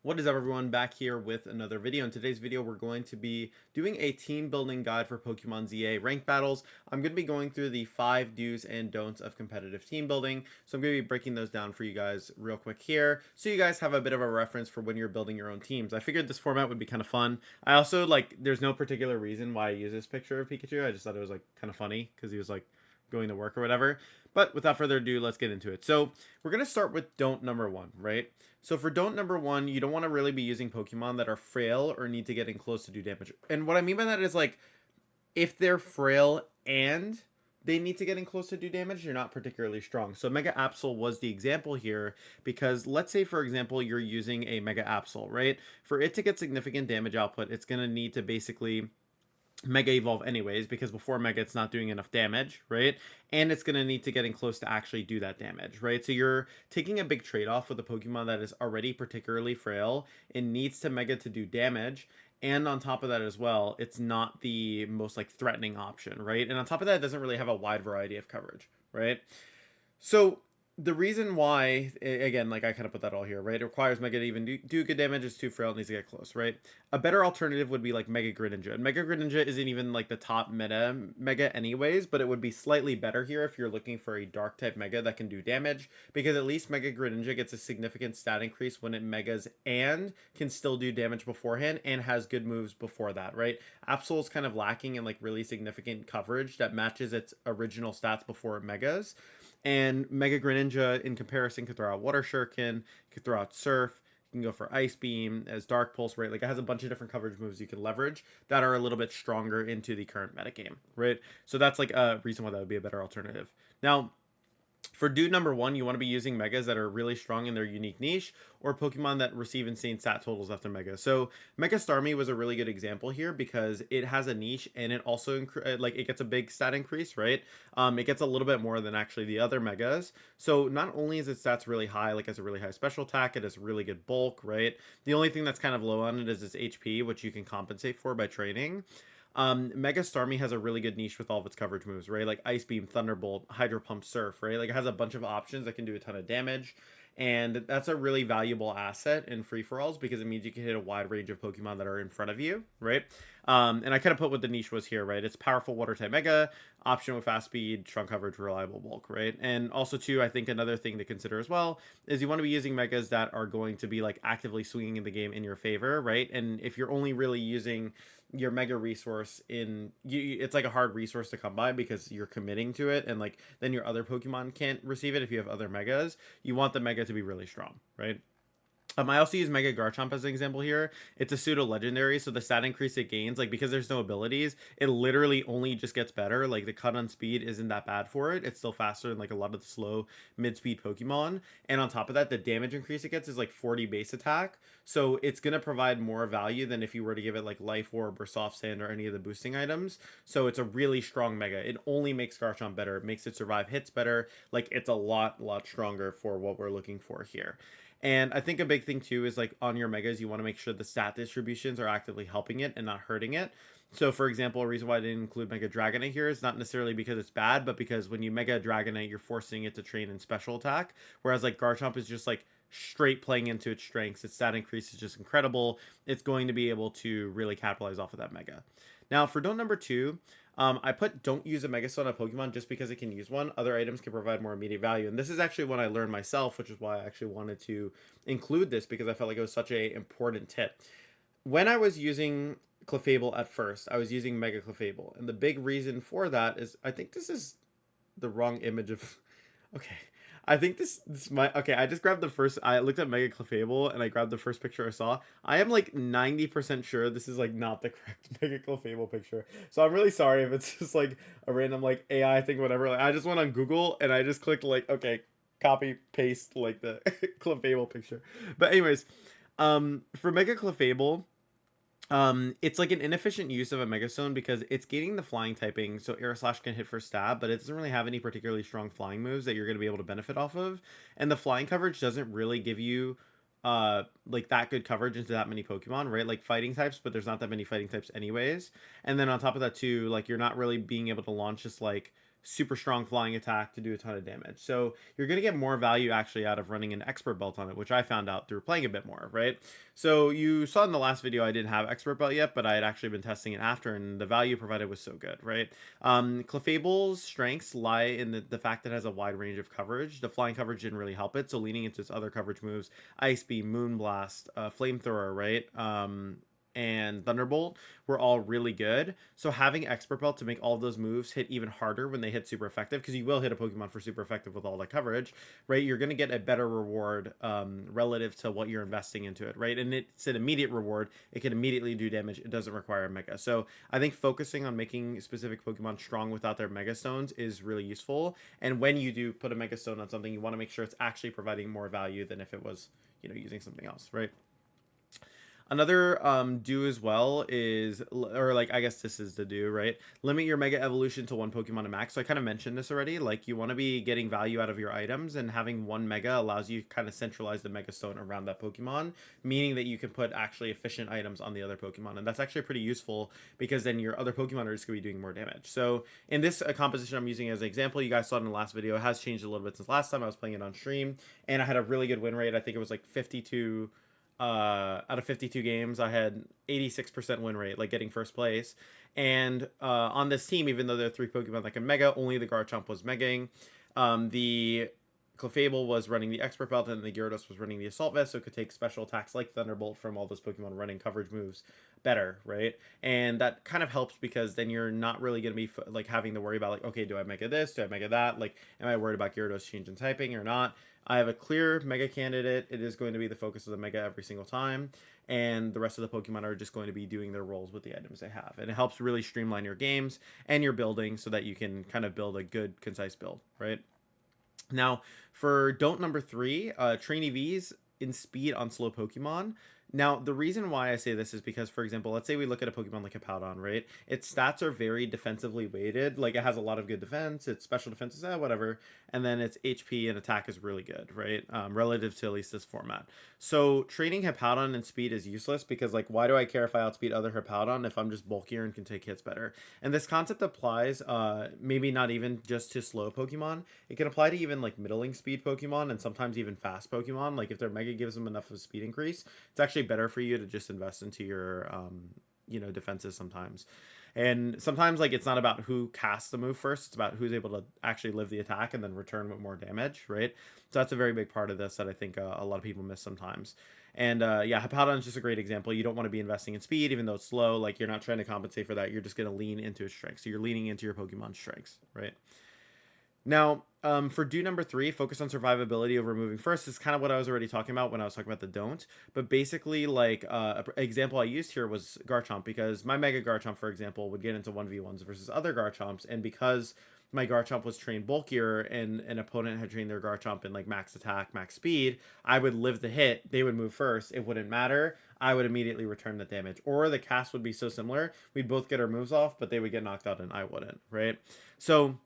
What is up, everyone? Back here with another video. In today's video, we're going to be doing a team building guide for Pokemon ZA ranked battles. I'm going to be going through the 5 do's and don'ts of competitive team building. So I'm going to be breaking those down for you guys real quick here, so you guys have a bit of a reference for when you're building your own teams. I figured this format would be kind of fun. I also, there's no particular reason why I use this picture of Pikachu. I just thought it was kind of funny because he was going to work or whatever. But without further ado, let's get into it. So we're going to start with don't number 1, right? So for don't number 1, you don't want to really be using Pokemon that are frail or need to get in close to do damage. And what I mean by that is if they're frail and they need to get in close to do damage, you're not particularly strong. So Mega Absol was the example here because let's say, for example, you're using a Mega Absol, right? For it to get significant damage output, it's going to need to basically Mega Evolve anyways, because before Mega it's not doing enough damage, right? And it's going to need to get in close to actually do that damage, right? So you're taking a big trade-off with a Pokemon that is already particularly frail and needs to Mega to do damage. And on top of that as well, it's not the most threatening option, right? And on top of that, it doesn't really have a wide variety of coverage, right? So the reason why, again, I kind of put that all here, right? It requires Mega to even do good damage. It's too frail. It needs to get close, right? A better alternative would be Mega Greninja. And Mega Greninja isn't even the top meta Mega anyways, but it would be slightly better here if you're looking for a dark type Mega that can do damage, because at least Mega Greninja gets a significant stat increase when it Megas and can still do damage beforehand and has good moves before that, right? Absol is kind of lacking in really significant coverage that matches its original stats before it Megas. And Mega Greninja, in comparison, could throw out Water Shuriken, could throw out Surf, you can go for Ice Beam as Dark Pulse, right? It has a bunch of different coverage moves you can leverage that are a little bit stronger into the current metagame, right? So that's a reason why that would be a better alternative. Now, for dude number 1, you want to be using Megas that are really strong in their unique niche, or Pokemon that receive insane stat totals after Mega. So Mega Starmie was a really good example here because it has a niche and it also it gets a big stat increase, right? It gets a little bit more than actually the other Megas. So not only is its stats really high, has a really high special attack, it has really good bulk, right? The only thing that's kind of low on it is its HP, which you can compensate for by training. Mega Starmie has a really good niche with all of its coverage moves, right? Like Ice Beam, Thunderbolt, Hydro Pump, Surf, right? It has a bunch of options that can do a ton of damage. And that's a really valuable asset in free-for-alls because it means you can hit a wide range of Pokemon that are in front of you, right? And I kind of put what the niche was here, right? It's powerful Water-type Mega, option with fast speed, strong coverage, reliable bulk, right? And also, too, I think another thing to consider as well is you want to be using Megas that are going to be actively swinging in the game in your favor, right? And if you're only really using your Mega resource it's a hard resource to come by because you're committing to it, and then your other Pokemon can't receive it if you have other Megas. You want the Mega to be really strong, right? I also use Mega Garchomp as an example here. It's a pseudo legendary, so the stat increase it gains, because there's no abilities, it literally only just gets better. The cut on speed isn't that bad for it. It's still faster than a lot of the slow mid-speed Pokemon. And on top of that, the damage increase it gets is 40 base attack. So it's gonna provide more value than if you were to give it Life Orb or Soft Sand or any of the boosting items. So it's a really strong Mega. It only makes Garchomp better. It makes it survive hits better. It's a lot stronger for what we're looking for here. And I think a big thing too is on your Megas, you want to make sure the stat distributions are actively helping it and not hurting it. So for example, a reason why I didn't include Mega Dragonite here is not necessarily because it's bad, but because when you Mega Dragonite, you're forcing it to train in special attack. Whereas Garchomp is just straight playing into its strengths. Its stat increase is just incredible. It's going to be able to really capitalize off of that Mega. Now for don't number 2, I put don't use a Mega Stone on a Pokemon just because it can use one. Other items can provide more immediate value. And this is actually one I learned myself, which is why I actually wanted to include this because I felt like it was such a important tip. When I was using Clefable at first, I was using Mega Clefable. And the big reason for that is I think this is the wrong image of... Okay. I think this might... Okay, I just grabbed the first... I looked at Mega Clefable and I grabbed the first picture I saw. I am 90% sure this is not the correct Mega Clefable picture. So I'm really sorry if it's just a random AI thing, whatever. I just went on Google and I just clicked okay, copy, paste the Clefable picture. But anyways, for Mega Clefable... it's an inefficient use of a Megastone because it's gaining the flying typing, so Air Slash can hit for stab, but it doesn't really have any particularly strong flying moves that you're going to be able to benefit off of. And the flying coverage doesn't really give you that good coverage into that many Pokemon, right? Fighting types, but there's not that many fighting types anyways. And then on top of that too, you're not really being able to launch just super strong flying attack to do a ton of damage. So you're going to get more value actually out of running an expert belt on it, which I found out through playing a bit more, right? So you saw in the last video I didn't have expert belt yet, but I had actually been testing it after, and the value provided was so good, right? Clefable's strengths lie in the fact that it has a wide range of coverage. The flying coverage didn't really help it, so leaning into its other coverage moves, Ice Beam, Moonblast, Flamethrower, right? And Thunderbolt were all really good. So having Expert Belt to make all of those moves hit even harder when they hit super effective, because you will hit a Pokemon for super effective with all that coverage, right? You're going to get a better reward relative to what you're investing into it, right? And it's an immediate reward. It can immediately do damage. It doesn't require a Mega. So I think focusing on making specific Pokemon strong without their Mega Stones is really useful. And when you do put a Mega Stone on something, you want to make sure it's actually providing more value than if it was, using something else, right? Another do as well is, or like I guess this is the do, right? Limit your Mega Evolution to one Pokemon to max. So I kind of mentioned this already. Like you want to be getting value out of your items, and having one Mega allows you to kind of centralize the Mega Stone around that Pokemon, meaning that you can put actually efficient items on the other Pokemon, and that's actually pretty useful because then your other Pokemon are just going to be doing more damage. So in this composition I'm using as an example, you guys saw it in the last video. It has changed a little bit since last time I was playing it on stream, and I had a really good win rate. I think it was like 52 out of 52 games. I had 86% win rate, like getting first place. And on this team, even though there are 3 Pokemon that can Mega, only the Garchomp was Megaing. The Clefable was running the Expert Belt, and the Gyarados was running the Assault Vest, so it could take special attacks like Thunderbolt from all those Pokemon running coverage moves better, right? And that kind of helps because then you're not really going to be like having to worry about like, okay, do I Mega this? Do I Mega that? Like, am I worried about Gyarados changing typing or not? I have a clear Mega candidate. It is going to be the focus of the Mega every single time, and the rest of the Pokemon are just going to be doing their roles with the items they have. And it helps really streamline your games and your building so that you can kind of build a good, concise build, right? Now, for don't number 3, train EVs in speed on slow Pokemon. Now, the reason why I say this is because, for example, let's say we look at a Pokemon like Hippowdon, right? Its stats are very defensively weighted. Like, it has a lot of good defense. Its special defense is whatever. And then its HP and attack is really good, right? Relative to at least this format. So, training Hippowdon in speed is useless because, like, why do I care if I outspeed other Hippowdon if I'm just bulkier and can take hits better? And this concept applies maybe not even just to slow Pokemon. It can apply to even, like, middling speed Pokemon and sometimes even fast Pokemon. Like, if their Mega gives them enough of a speed increase, it's actually better for you to just invest into your defenses sometimes. And sometimes like it's not about who casts the move first, it's about who's able to actually live the attack and then return with more damage, right? So that's a very big part of this that I think a lot of people miss sometimes. And yeah, Hippowdon is just a great example. You don't want to be investing in speed even though it's slow. Like you're not trying to compensate for that, you're just going to lean into its strengths. So you're leaning into your Pokemon strengths, right? Now, for do number 3, focus on survivability over moving first, is kind of what I was already talking about when I was talking about the don't. But basically, like, an example I used here was Garchomp, because my Mega Garchomp, for example, would get into 1v1s versus other Garchomps, and because my Garchomp was trained bulkier and an opponent had trained their Garchomp in, like, max attack, max speed, I would live the hit, they would move first, it wouldn't matter, I would immediately return the damage. Or the cast would be so similar, we'd both get our moves off, but they would get knocked out and I wouldn't, right? So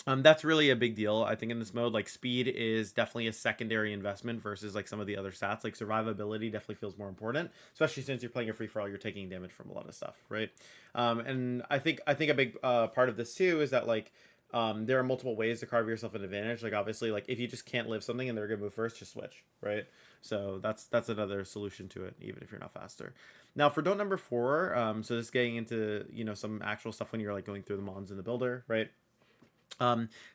that's really a big deal, I think, in this mode. Like, speed is definitely a secondary investment versus, like, some of the other stats. Like, survivability definitely feels more important, especially since you're playing a free-for-all, you're taking damage from a lot of stuff, right? And I think a big part of this, too, is that, like, there are multiple ways to carve yourself an advantage. Like, obviously, like, if you just can't live something and they're going to move first, just switch, right? So that's another solution to it, even if you're not faster. Now, for don't number 4, so just getting into, some actual stuff when you're, like, going through the mons in the builder, right?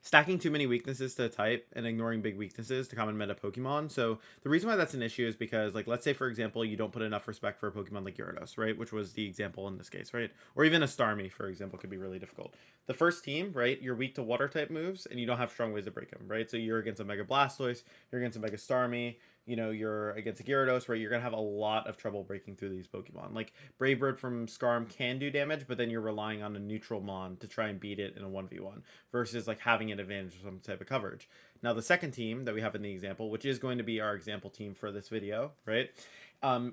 Stacking too many weaknesses to a type and ignoring big weaknesses to common meta Pokemon. So the reason why that's an issue is because, like, let's say, for example, you don't put enough respect for a Pokemon like Gyarados, right? Which was the example in this case, right? Or even a Starmie, for example, could be really difficult. The first team, right? You're weak to water type moves and you don't have strong ways to break them, right? So you're against a Mega Blastoise, you're against a Mega Starmie, you're against a Gyarados, right? You're going to have a lot of trouble breaking through these Pokemon. Like, Brave Bird from Scarm can do damage, but then you're relying on a neutral Mon to try and beat it in a 1v1 versus, like, having an advantage of some type of coverage. Now, the second team that we have in the example, which is going to be our example team for this video, right?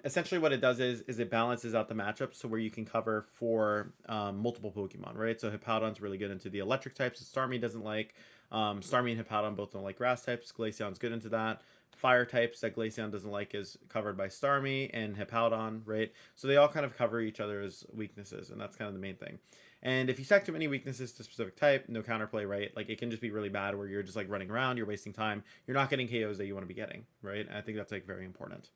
Essentially what it does is it balances out the matchups to where you can cover for multiple Pokemon, right? So Hippowdon's really good into the electric types that Starmie doesn't like. Starmie and Hippowdon both don't like grass types. Glaceon's good into that. Fire types that Glaceon doesn't like is covered by Starmie and Hippowdon, right? So they all kind of cover each other's weaknesses, and that's kind of the main thing. And if you stack too many weaknesses to specific type, no counterplay, right? Like it can just be really bad where you're just like running around, you're wasting time, you're not getting KOs that you want to be getting, right? And I think that's like very important.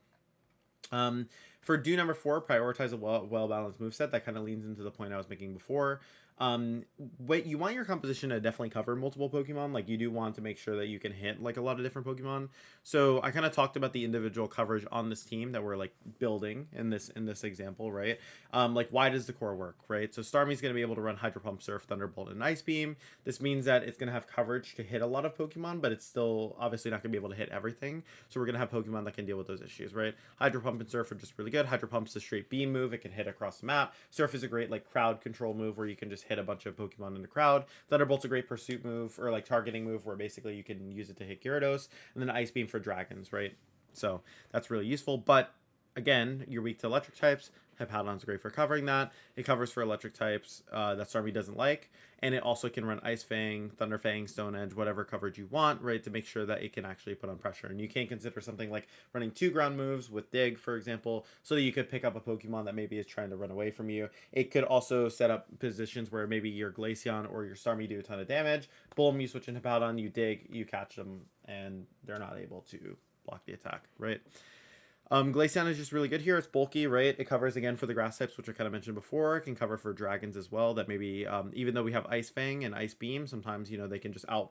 Um, for do number 4, prioritize a well-balanced moveset. That kind of leans into the point I was making before. But you want your composition to definitely cover multiple Pokemon. Like you do want to make sure that you can hit like a lot of different Pokemon. So I kind of talked about the individual coverage on this team that we're like building in this example, right? Like why does the core work, right? So Starmie's going to be able to run Hydro Pump, Surf, Thunderbolt, and Ice Beam. This means that it's going to have coverage to hit a lot of Pokemon, but it's still obviously not going to be able to hit everything. So we're going to have Pokemon that can deal with those issues, right? Hydro Pump and Surf are just really good. Hydro Pump's a straight beam move. It can hit across the map. Surf is a great like crowd control move where you can just hit a bunch of Pokemon in the crowd. Thunderbolt's a great pursuit move or like targeting move where basically you can use it to hit Gyarados. And then Ice Beam for dragons, right? So that's really useful. But again, you're weak to electric types. Hippowdon's great for covering that. It covers for electric types that Starmie doesn't like. And it also can run Ice Fang, Thunder Fang, Stone Edge, whatever coverage you want, right, to make sure that it can actually put on pressure. And you can consider something like running 2 ground moves with Dig, for example, so that you could pick up a Pokemon that maybe is trying to run away from you. It could also set up positions where maybe your Glaceon or your Starmie do a ton of damage. Boom, you switch in Hippowdon, you Dig, you catch them, and they're not able to block the attack, right? Glaceon is just really good here. It's bulky, right? It covers again for the grass types, which I kind of mentioned before. It can cover for dragons as well. That maybe even though we have Ice Fang and Ice Beam, sometimes they can just out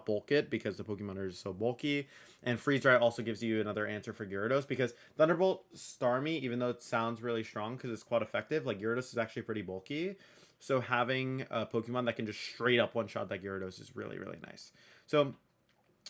bulk it because the Pokemon are just so bulky. And Freeze Dry also gives you another answer for Gyarados because Thunderbolt Starmie, even though it sounds really strong because it's quite effective, like Gyarados is actually pretty bulky. So having a Pokemon that can just straight up one shot that Gyarados is really really nice. So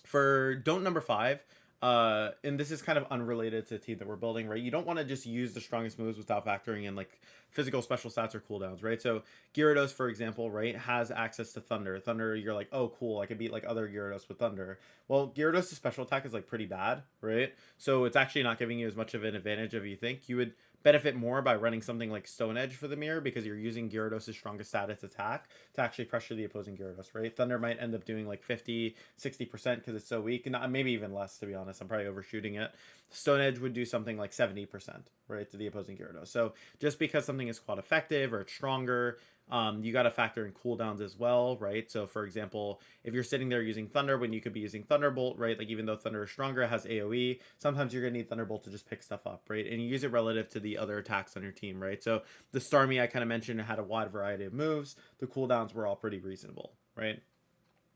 for don't number 5. And this is kind of unrelated to the team that we're building, right? You don't want to just use the strongest moves without factoring in like physical special stats or cooldowns, right? So Gyarados, for example, right, has access to Thunder. Thunder, you're like, oh, cool, I could beat like other Gyarados with Thunder. Well, Gyarados' special attack is like pretty bad, right? So it's actually not giving you as much of an advantage as you think. You would benefit more by running something like Stone Edge for the mirror because you're using Gyarados' strongest status attack to actually pressure the opposing Gyarados, right? Thunder might end up doing like 50, 60% because it's so weak, and maybe even less, to be honest. I'm probably overshooting it. Stone Edge would do something like 70%, right, to the opposing Gyarados. So just because something is quite effective or it's stronger, you got to factor in cooldowns as well, right? So for example, if you're sitting there using Thunder when you could be using Thunderbolt, right? Like even though Thunder is stronger, it has AoE, sometimes you're going to need Thunderbolt to just pick stuff up, right? And you use it relative to the other attacks on your team, right? So the Starmie I kind of mentioned had a wide variety of moves. The cooldowns were all pretty reasonable, right?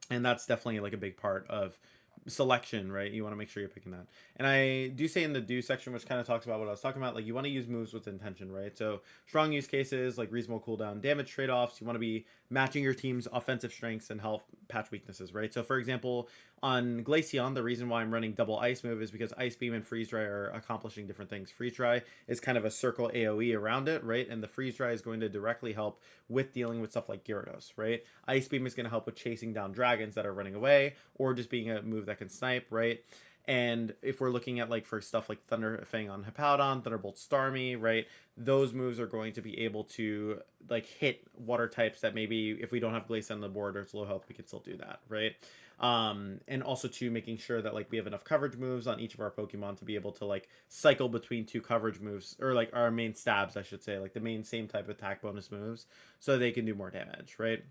And that's definitely like a big part of selection, right? You want to make sure you're picking that. And I do say in the do section, which kind of talks about what I was talking about, like you want to use moves with intention, right? So strong use cases, like reasonable cooldown, damage trade-offs. You want to be matching your team's offensive strengths and health patch weaknesses, right? So for example, on Glaceon, the reason why I'm running double ice move is because Ice Beam and Freeze Dry are accomplishing different things. Freeze Dry is kind of a circle AoE around it, right? And the Freeze Dry is going to directly help with dealing with stuff like Gyarados, right? Ice Beam is going to help with chasing down dragons that are running away or just being a move that can snipe, right? And if we're looking at like for stuff like Thunder Fang on Hippowdon, Thunderbolt Starmie, right? Those moves are going to be able to like hit water types that maybe if we don't have Glace on the board or it's low health, we can still do that, right? And also to making sure that like we have enough coverage moves on each of our Pokemon to be able to like cycle between 2 coverage moves or like our main stabs, I should say, like the main same type of attack bonus moves so they can do more damage, right?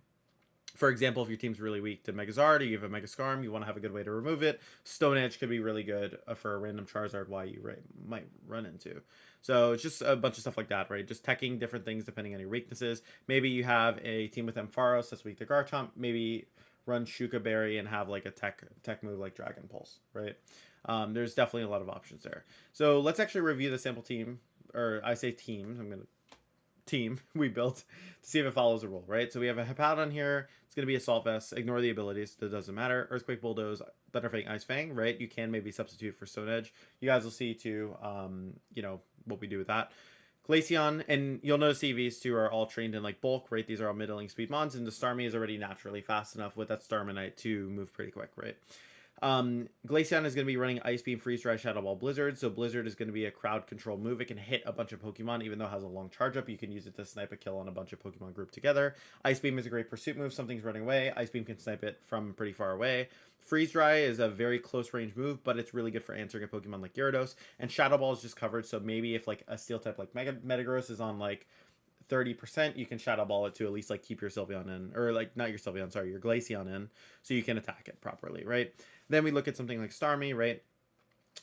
For example, if your team's really weak to Megazard or you have a Mega Scarm, you want to have a good way to remove it. Stone Edge could be really good for a random Charizard Y you might run into. So it's just a bunch of stuff like that, right? Just teching different things depending on your weaknesses. Maybe you have a team with Ampharos that's weak to Garchomp. Maybe run Shuka Berry and have like a tech move like Dragon Pulse, right? There's definitely a lot of options there. So let's actually review the sample team, or I say teams. I'm going to team we built to see if it follows a rule, right? So we have a Hippowdon here. It's going to be Assault Vest. Ignore the abilities. That doesn't matter. Earthquake Bulldoze, Thunder Fang, Ice Fang, right? You can maybe substitute for Stone Edge. You guys will see too, what we do with that. Glaceon, and you'll notice these two are all trained in like bulk, right? These are all middling speed mons, and the Starmie is already naturally fast enough with that Starmanite to move pretty quick, right? Glaceon is going to be running Ice Beam, Freeze Dry, Shadow Ball, Blizzard. So Blizzard is going to be a crowd control move. It can hit a bunch of Pokemon, even though it has a long charge up. You can use it to snipe a kill on a bunch of Pokemon grouped together. Ice Beam is a great pursuit move. Something's running away. Ice Beam can snipe it from pretty far away. Freeze Dry is a very close range move, but it's really good for answering a Pokemon like Gyarados. And Shadow Ball is just covered. So maybe if like a Steel type like Metagross is on like 30%, you can Shadow Ball it to at least like keep your Sylveon in, or like not your Sylveon, sorry, your Glaceon in, so you can attack it properly, right? Then we look at something like Starmie, right?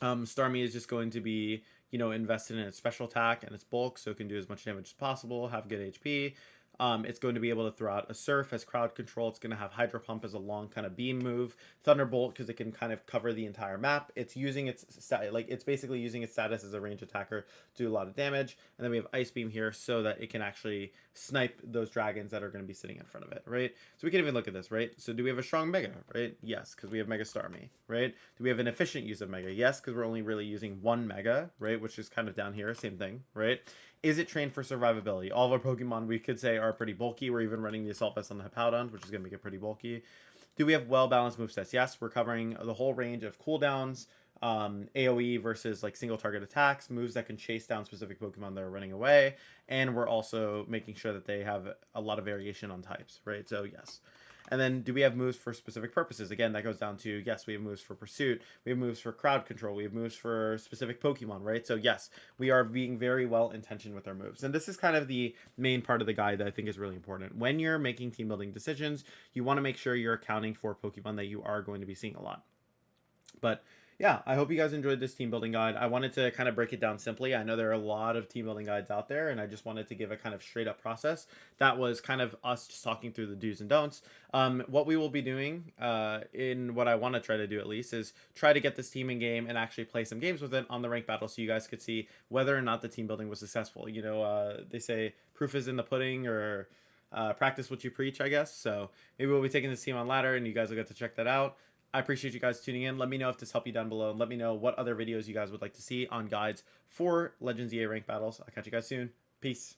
Starmie is just going to be, invested in its special attack and its bulk, so it can do as much damage as possible, have good HP. It's going to be able to throw out a Surf as crowd control. It's going to have Hydro Pump as a long kind of beam move. Thunderbolt because it can kind of cover the entire map. It's using it's basically using its status as a range attacker to do a lot of damage. And then we have Ice Beam here so that it can actually snipe those dragons that are going to be sitting in front of it, right? So we can even look at this, right? So do we have a strong Mega, right? Yes, because we have Mega Starmie, right? Do we have an efficient use of Mega? Yes, because we're only really using one Mega, right? Which is kind of down here, same thing, right? Is it trained for survivability? All of our Pokemon, we could say, are pretty bulky. We're even running the Assault Vest on the Hippowdon, which is going to make it pretty bulky. Do we have well-balanced movesets? Yes, we're covering the whole range of cooldowns, AoE versus like single target attacks, moves that can chase down specific Pokemon that are running away, and we're also making sure that they have a lot of variation on types, right? So yes. And then do we have moves for specific purposes? Again, that goes down to, yes, we have moves for pursuit, we have moves for crowd control, we have moves for specific Pokemon, right? So yes, we are being very well intentioned with our moves. And this is kind of the main part of the guide that I think is really important. When you're making team building decisions, you want to make sure you're accounting for Pokemon that you are going to be seeing a lot. But yeah, I hope you guys enjoyed this team building guide. I wanted to kind of break it down simply. I know there are a lot of team building guides out there, and I just wanted to give a kind of straight up process. That was kind of us just talking through the do's and don'ts. What we will be doing, in what I want to try to do at least, is try to get this team in game and actually play some games with it on the ranked battle so you guys could see whether or not the team building was successful. They say proof is in the pudding, or practice what you preach, I guess. So maybe we'll be taking this team on ladder, and you guys will get to check that out. I appreciate you guys tuning in. Let me know if this helped you down below, and let me know what other videos you guys would like to see on guides for Legends EA rank battles. I'll catch you guys soon. Peace.